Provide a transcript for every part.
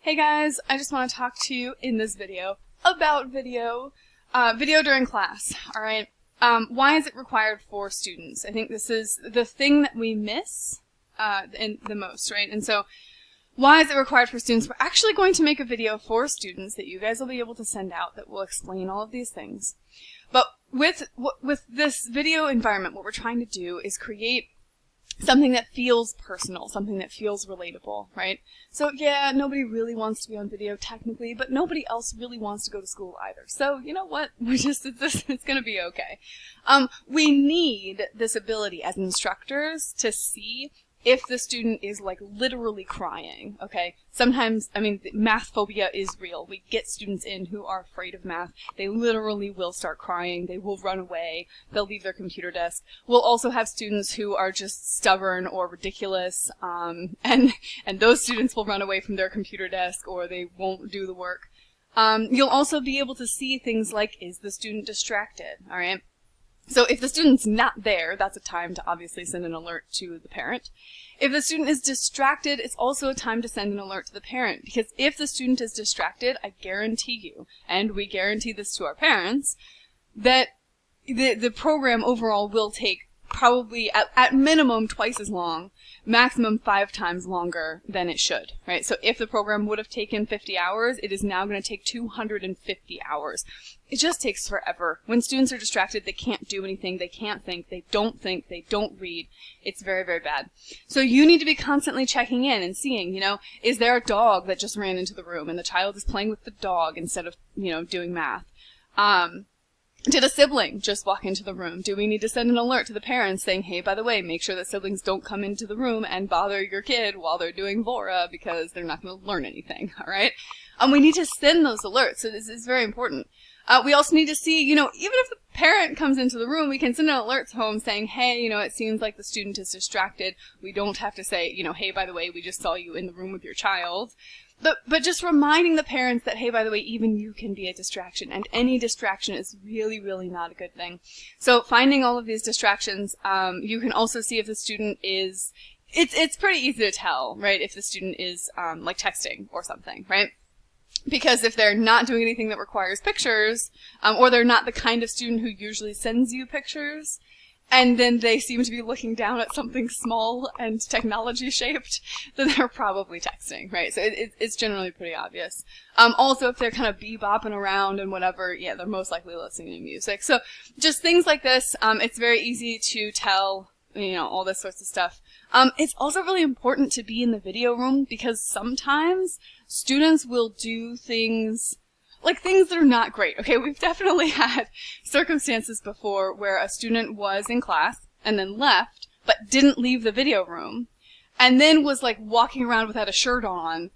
Hey guys, I just want to talk to you in this video about video during class, alright? Why is it required for students? I think this is the thing that we miss the most, right? And so, why is it required for students? We're actually going to make a video for students that you guys will be able to send out that will explain all of these things. But with this video environment, what we're trying to do is create something that feels personal, something that feels relatable, right? So yeah, nobody really wants to be on video technically, but nobody else really wants to go to school either. So you know what? It's gonna be okay. We need this ability as instructors to see if the student is like literally crying, okay? Sometimes, I mean, math phobia is real. We get students in who are afraid of math. They literally will start crying. They will run away. They'll leave their computer desk. We'll also have students who are just stubborn or ridiculous, and those students will run away from their computer desk or they won't do the work. You'll also be able to see things like, is the student distracted, alright? So if the student's not there, that's a time to obviously send an alert to the parent. If the student is distracted, it's also a time to send an alert to the parent, because if the student is distracted, I guarantee you, and we guarantee this to our parents, that the program overall will take probably at minimum twice as long, maximum 5 times longer than it should, right? So if the program would have taken 50 hours, it is now going to take 250 hours. It just takes forever. When students are distracted, they can't do anything, they can't think, they don't read. It's very, very bad. So you need to be constantly checking in and seeing, you know, is there a dog that just ran into the room and the child is playing with the dog instead of, you know, doing math? Did a sibling just walk into the room? Do we need to send an alert to the parents saying, hey, by the way, make sure that siblings don't come into the room and bother your kid while they're doing Vora because they're not going to learn anything, alright? We need to send those alerts, so this is very important. We also need to see, you know, even if the parent comes into the room, we can send an alert home saying, hey, you know, it seems like the student is distracted. We don't have to say, you know, hey, by the way, we just saw you in the room with your child. But just reminding the parents that, hey, by the way, even you can be a distraction, and any distraction is really, really not a good thing. So finding all of these distractions, you can also see if the student is, it's pretty easy to tell, right, if the student is, like texting or something, right? Because if they're not doing anything that requires pictures, or they're not the kind of student who usually sends you pictures, and then they seem to be looking down at something small and technology-shaped, then they're probably texting, right? So it's generally pretty obvious. Also, if they're kind of bebopping around and whatever, yeah, they're most likely listening to music. So just things like this, it's very easy to tell, you know, all this sorts of stuff. It's also really important to be in the video room because sometimes students will do things like things that are not great. Okay, we've definitely had circumstances before where a student was in class and then left, but didn't leave the video room, and then was like walking around without a shirt on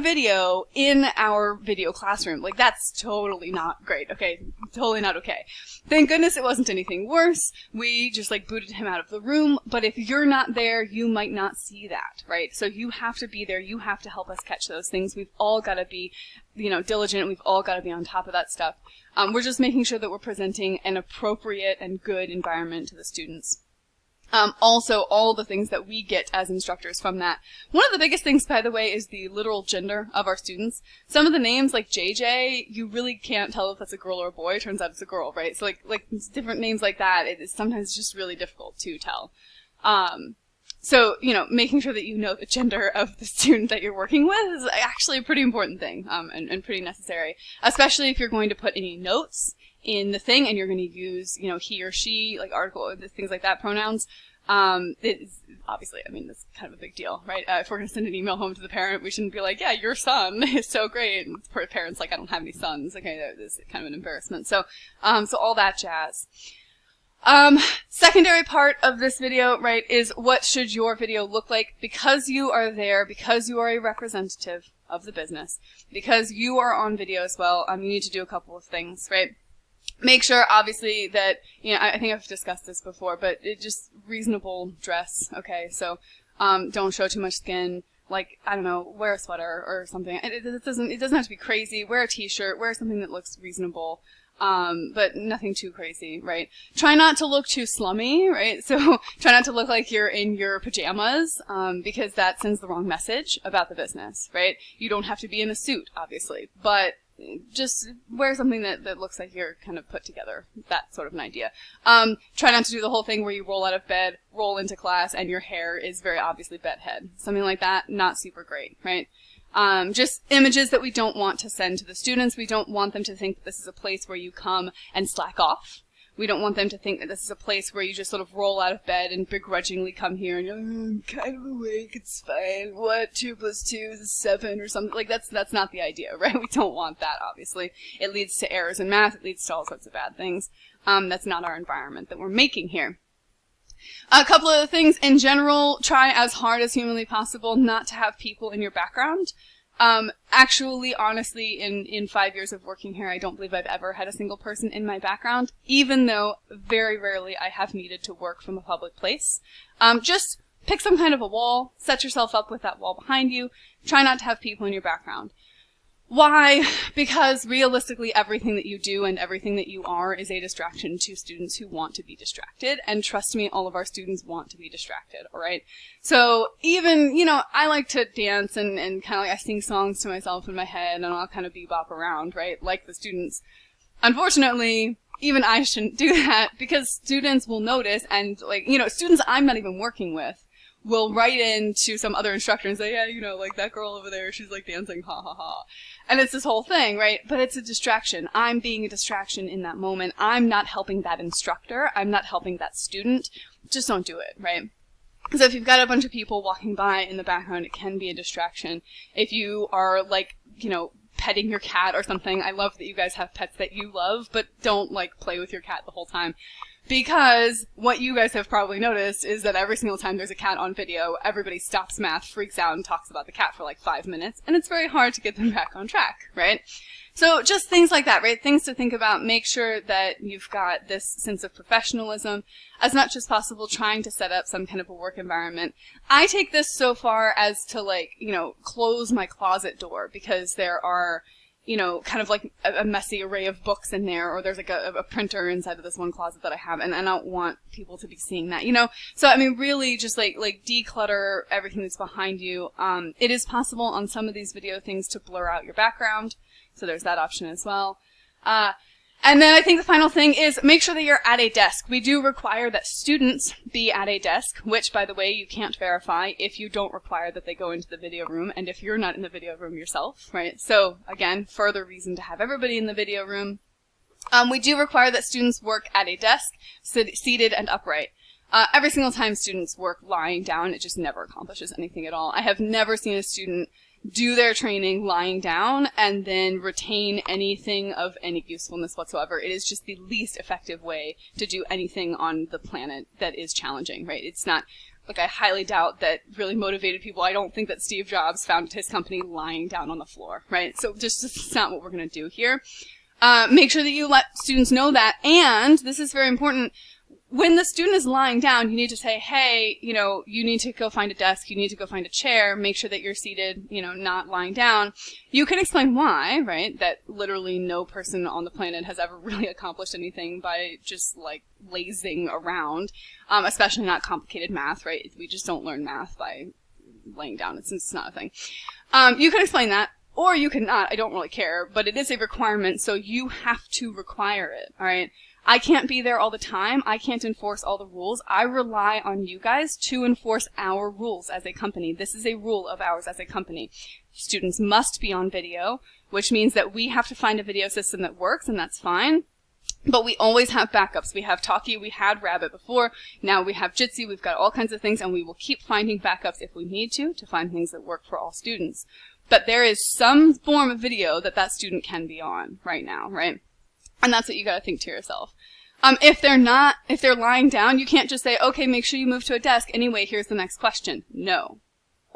video in our video classroom. Like, that's totally not great, okay? Totally not okay. Thank goodness it wasn't anything worse. We just, like, booted him out of the room, but if you're not there, you might not see that, right? So you have to be there. You have to help us catch those things. We've all got to be, you know, diligent. We've all got to be on top of that stuff. We're just making sure that we're presenting an appropriate and good environment to the students. Also, all the things that we get as instructors from that. One of the biggest things, by the way, is the literal gender of our students. Some of the names, like JJ, you really can't tell if that's a girl or a boy. It turns out it's a girl, right? So, like different names like that, it is sometimes just really difficult to tell. So, you know, making sure that you know the gender of the student that you're working with is actually a pretty important thing, and pretty necessary. Especially if you're going to put any notes in the thing and you're going to use, you know, he or she, like article, things like that, pronouns. It's obviously, I mean, that's kind of a big deal, right? If we're going to send an email home to the parent, we shouldn't be like, yeah, your son is so great. And the parent's like, I don't have any sons. Okay, that is kind of an embarrassment. So all that jazz. Secondary part of this video, right, is what should your video look like? Because you are there, because you are a representative of the business, because you are on video as well, you need to do a couple of things, right? Make sure, obviously, that, you know, I think I've discussed this before, but just reasonable dress, okay? So, don't show too much skin. Like, I don't know, wear a sweater or something. It doesn't have to be crazy. Wear a t-shirt. Wear something that looks reasonable. but nothing too crazy, right? Try not to look too slummy, right? So try not to look like you're in your pajamas, because that sends the wrong message about the business, right? You don't have to be in a suit, obviously, but just wear something that looks like you're kind of put together, that sort of an idea. Try not to do the whole thing where you roll out of bed, roll into class, and your hair is very obviously bedhead. Something like that, not super great, right? Just images that we don't want to send to the students. We don't want them to think that this is a place where you come and slack off. We don't want them to think that this is a place where you just sort of roll out of bed and begrudgingly come here and you're like, I'm kind of awake, it's fine. What? 2 + 2 is 7 or something. Like, that's not the idea, right? We don't want that, obviously. It leads to errors in math. It leads to all sorts of bad things. That's not our environment that we're making here. A couple of things. In general, try as hard as humanly possible not to have people in your background. Actually, honestly, in 5 years of working here, I don't believe I've ever had a single person in my background, even though very rarely I have needed to work from a public place. Just pick some kind of a wall, set yourself up with that wall behind you. Try not to have people in your background. Why? Because realistically, everything that you do and everything that you are is a distraction to students who want to be distracted. And trust me, all of our students want to be distracted, alright? So even, I like to dance and kind of like I sing songs to myself in my head and I'll kind of bebop around, right? Like the students. Unfortunately, even I shouldn't do that because students will notice and students I'm not even working with will write in to some other instructor and say, yeah, like that girl over there, she's like dancing, ha ha ha. And it's this whole thing, right? But it's a distraction. I'm being a distraction in that moment. I'm not helping that instructor. I'm not helping that student. Just don't do it, right? So if you've got a bunch of people walking by in the background, it can be a distraction. If you are petting your cat or something, I love that you guys have pets that you love, but don't play with your cat the whole time. Because what you guys have probably noticed is that every single time there's a cat on video, everybody stops math, freaks out, and talks about the cat for 5 minutes, and it's very hard to get them back on track, right? So just things like that, right? Things to think about. Make sure that you've got this sense of professionalism as much as possible, trying to set up some kind of a work environment. I take this so far as to close my closet door because there are kind of a messy array of books in there, or there's a printer inside of this one closet that I have, and I don't want people to be seeing that, So, really just declutter everything that's behind you. It is possible on some of these video things to blur out your background, so there's that option as well. And then I think the final thing is make sure that you're at a desk. We do require that students be at a desk, which, by the way, you can't verify if you don't require that they go into the video room and if you're not in the video room yourself, right? So, again, further reason to have everybody in the video room. We do require that students work at a desk, seated and upright. Every single time students work lying down, it just never accomplishes anything at all. I have never seen a student do their training lying down and then retain anything of any usefulness whatsoever. It is just the least effective way to do anything on the planet that is challenging, right? It's not, I highly doubt that really motivated people, I don't think that Steve Jobs founded his company lying down on the floor, right? So just it's not what we're going to do here. Make sure that you let students know that, and this is very important, when the student is lying down, you need to say, hey, you need to go find a desk, you need to go find a chair, make sure that you're seated, not lying down. You can explain why, right? That literally no person on the planet has ever really accomplished anything by just, lazing around, especially not complicated math, right? We just don't learn math by laying down. It's not a thing. You can explain that. Or you can not, I don't really care, but it is a requirement, so you have to require it, alright? I can't be there all the time. I can't enforce all the rules. I rely on you guys to enforce our rules as a company. This is a rule of ours as a company. Students must be on video, which means that we have to find a video system that works, and that's fine. But we always have backups. We have Talkie, we had Rabbit before, now we have Jitsi, we've got all kinds of things, and we will keep finding backups if we need to find things that work for all students. But there is some form of video that student can be on right now, right? And that's what you gotta think to yourself. If they're lying down, you can't just say, okay, make sure you move to a desk. Anyway, here's the next question. No.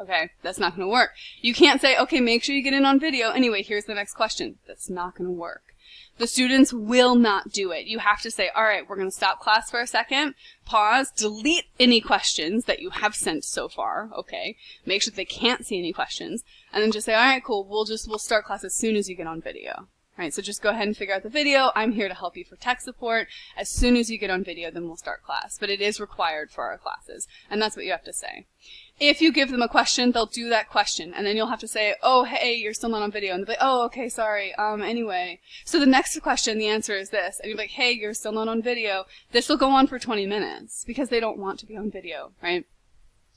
Okay, that's not gonna work. You can't say, okay, make sure you get in on video. Anyway, here's the next question. That's not gonna work. The students will not do it. You have to say, alright, we're gonna stop class for a second, pause, delete any questions that you have sent so far, okay? Make sure they can't see any questions, and then just say, alright, cool, we'll start class as soon as you get on video. Right, so just go ahead and figure out the video. I'm here to help you for tech support. As soon as you get on video, then we'll start class. But it is required for our classes, and that's what you have to say. If you give them a question, they'll do that question, and then you'll have to say, oh, hey, you're still not on video. And they'll be like, oh, okay, sorry, anyway. So the next question, the answer is this. And you're like, hey, you're still not on video. This will go on for 20 minutes, because they don't want to be on video, right?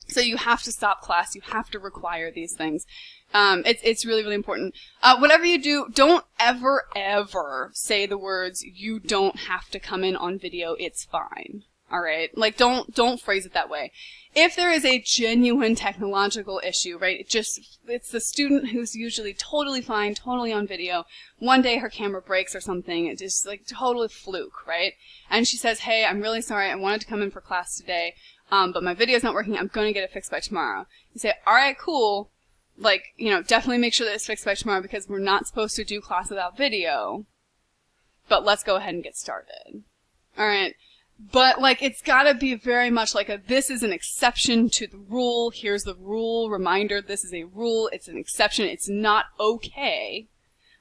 So you have to stop class. You have to require these things. It's really, really important. Whatever you do, don't ever say the words, you don't have to come in on video, it's fine. Alright? Like, don't phrase it that way. If there is a genuine technological issue, right, it's the student who's usually totally fine, totally on video. One day her camera breaks or something, it's just like totally fluke, right? And she says, hey, I'm really sorry, I wanted to come in for class today, but my video's not working, I'm going to get it fixed by tomorrow. You say, alright, cool. Like, you know, definitely make sure that it's fixed by tomorrow because we're not supposed to do class without video. But let's go ahead and get started. Alright. But, like, it's gotta be very much like this is an exception to the rule. Here's the rule. Reminder, this is a rule. It's an exception. It's not okay.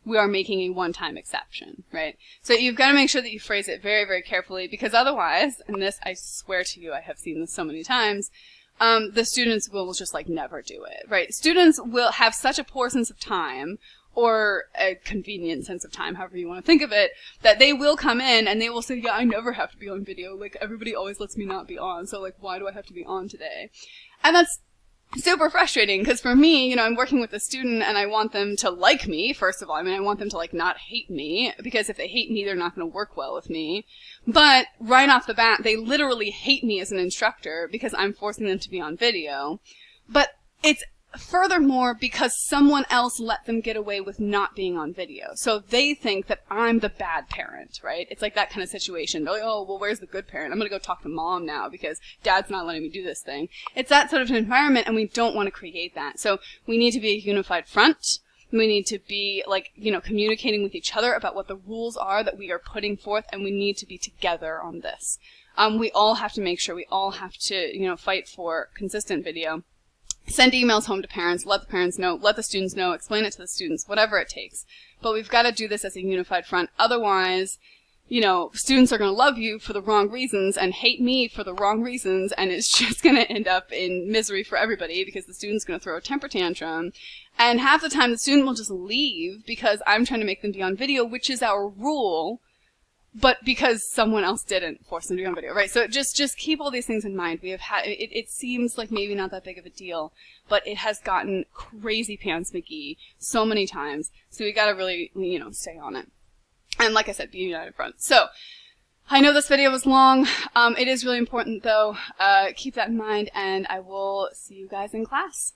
We are making a one-time exception, right? So you've got to make sure that you phrase it very, very carefully because otherwise, and this, I swear to you, I have seen this so many times, the students will just like never do it, right? Students will have such a poor sense of time or a convenient sense of time, however you want to think of it, that they will come in and they will say, yeah, I never have to be on video. Like, everybody always lets me not be on, so like, why do I have to be on today? And that's super frustrating because for me, you know, I'm working with a student and I want them to like me, first of all. I mean, I want them to like not hate me because if they hate me, they're not going to work well with me. But right off the bat, they literally hate me as an instructor because I'm forcing them to be on video. But it's furthermore because someone else let them get away with not being on video. So they think that I'm the bad parent, right? It's like that kind of situation. They're like, oh, well, where's the good parent? I'm going to go talk to mom now because dad's not letting me do this thing. It's that sort of an environment, and we don't want to create that. So we need to be a unified front. We need to be, like, you know, communicating with each other about what the rules are that we are putting forth, and we need to be together on this. We all have to make sure, we all have to, you know, fight for consistent video. Send emails home to parents, let the parents know, let the students know, explain it to the students, whatever it takes. But we've got to do this as a unified front. Otherwise, you know, students are going to love you for the wrong reasons and hate me for the wrong reasons, and it's just going to end up in misery for everybody because the student's going to throw a temper tantrum. And half the time the student will just leave because I'm trying to make them be on video, which is our rule, but because someone else didn't force them to be on video, right? So just keep all these things in mind. We have had, it seems like maybe not that big of a deal, but it has gotten crazy pants McGee so many times. So we gotta really, you know, stay on it. And like I said, be united front. So, I know this video was long. It is really important though. Keep that in mind, and I will see you guys in class.